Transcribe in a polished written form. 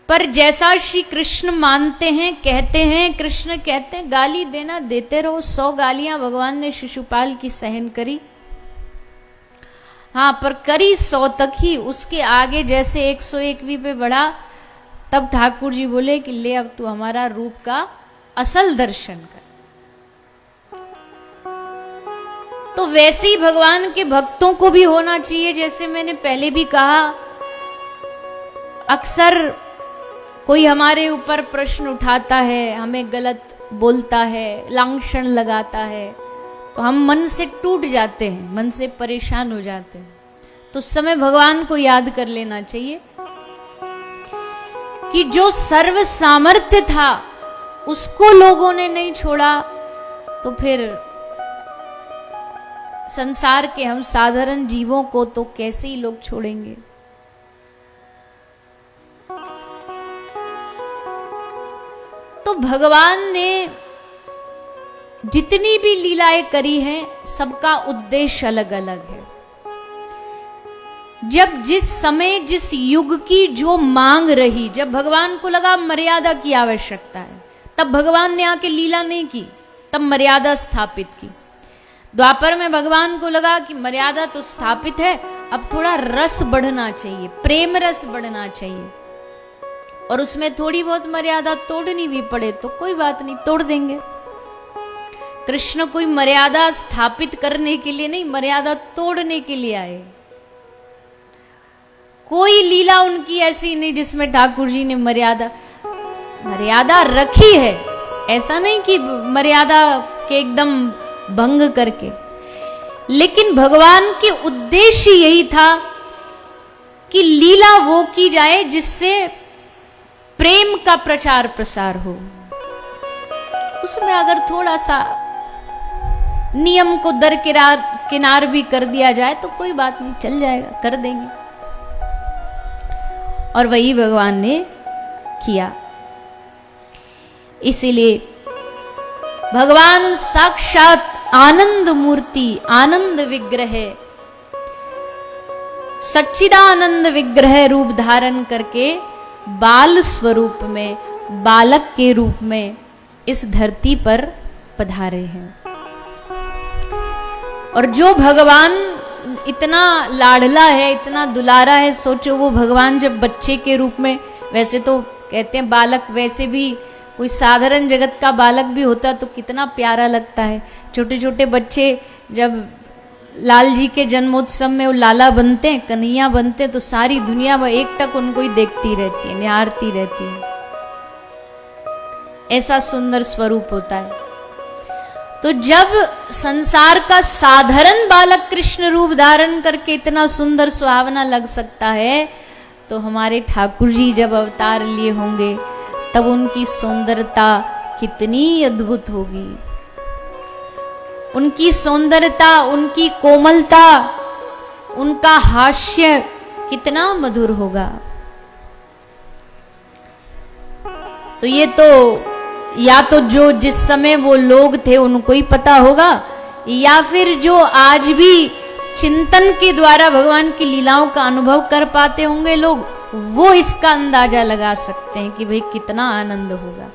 पर जैसा श्री कृष्ण मानते हैं, कहते हैं, कृष्ण कहते हैं गाली देना देते रहो। 100 गालियां भगवान ने शिशुपाल की सहन करी, हाँ, पर करी 100 तक ही। उसके आगे जैसे 101वीं पे बढ़ा, तब ठाकुर जी बोले कि ले अब तू हमारा रूप का असल दर्शन कर। तो वैसे ही भगवान के भक्तों को भी होना चाहिए। जैसे मैंने पहले भी कहा, अक्सर कोई हमारे ऊपर प्रश्न उठाता है, हमें गलत बोलता है, लांछन लगाता है, तो हम मन से टूट जाते हैं, मन से परेशान हो जाते हैं। तो उस समय भगवान को याद कर लेना चाहिए कि जो सर्व सामर्थ्य था उसको लोगों ने नहीं छोड़ा, तो फिर संसार के हम साधारण जीवों को तो कैसे ही लोग छोड़ेंगे। तो भगवान ने जितनी भी लीलाएं करी हैं, सबका उद्देश्य अलग अलग है। जब जिस समय जिस युग की जो मांग रही, जब भगवान को लगा मर्यादा की आवश्यकता है, तब भगवान ने आके लीला नहीं की, तब मर्यादा स्थापित की। द्वापर में भगवान को लगा कि मर्यादा तो स्थापित है, अब थोड़ा रस बढ़ना चाहिए, प्रेम रस बढ़ना चाहिए, और उसमें थोड़ी बहुत मर्यादा तोड़नी भी पड़े तो कोई बात नहीं, तोड़ देंगे। कृष्ण कोई मर्यादा स्थापित करने के लिए नहीं, मर्यादा तोड़ने के लिए आए। कोई लीला उनकी ऐसी नहीं जिसमें ठाकुर जी ने मर्यादा रखी है। ऐसा नहीं कि मर्यादा के एकदम भंग करके, लेकिन भगवान के उद्देश्य यही था कि लीला वो की जाए जिससे प्रेम का प्रचार प्रसार हो। उसमें अगर थोड़ा सा नियम को दरकिनार भी कर दिया जाए तो कोई बात नहीं, चल जाएगा, कर देंगे। और वही भगवान ने किया। इसीलिए भगवान साक्षात आनंद मूर्ति, आनंद विग्रह, सच्चिदानंद विग्रह रूप धारण करके बाल स्वरूप में, बालक के रूप में इस धरती पर पधारे हैं। और जो भगवान इतना लाडला है, इतना दुलारा है, सोचो वो भगवान जब बच्चे के रूप में, वैसे तो कहते हैं बालक, वैसे भी कोई साधारण जगत का बालक भी होता तो कितना प्यारा लगता है। छोटे छोटे बच्चे जब लाल जी के जन्मोत्सव में वो लाला बनते हैं, कन्हैया बनते हैं, तो सारी दुनिया में एकटक उनको ही देखती रहती है, निहारती रहती है। ऐसा सुंदर स्वरूप होता है। तो जब संसार का साधारण बालक कृष्ण रूप धारण करके इतना सुंदर सुहावना लग सकता है, तो हमारे ठाकुर जी जब अवतार लिए होंगे तब उनकी सुंदरता कितनी अद्भुत होगी। उनकी सौंदर्यता, उनकी कोमलता, उनका हास्य कितना मधुर होगा। तो ये तो या तो जो जिस समय वो लोग थे उनको ही पता होगा, या फिर जो आज भी चिंतन के द्वारा भगवान की लीलाओं का अनुभव कर पाते होंगे लोग, वो इसका अंदाजा लगा सकते हैं कि भाई कितना आनंद होगा।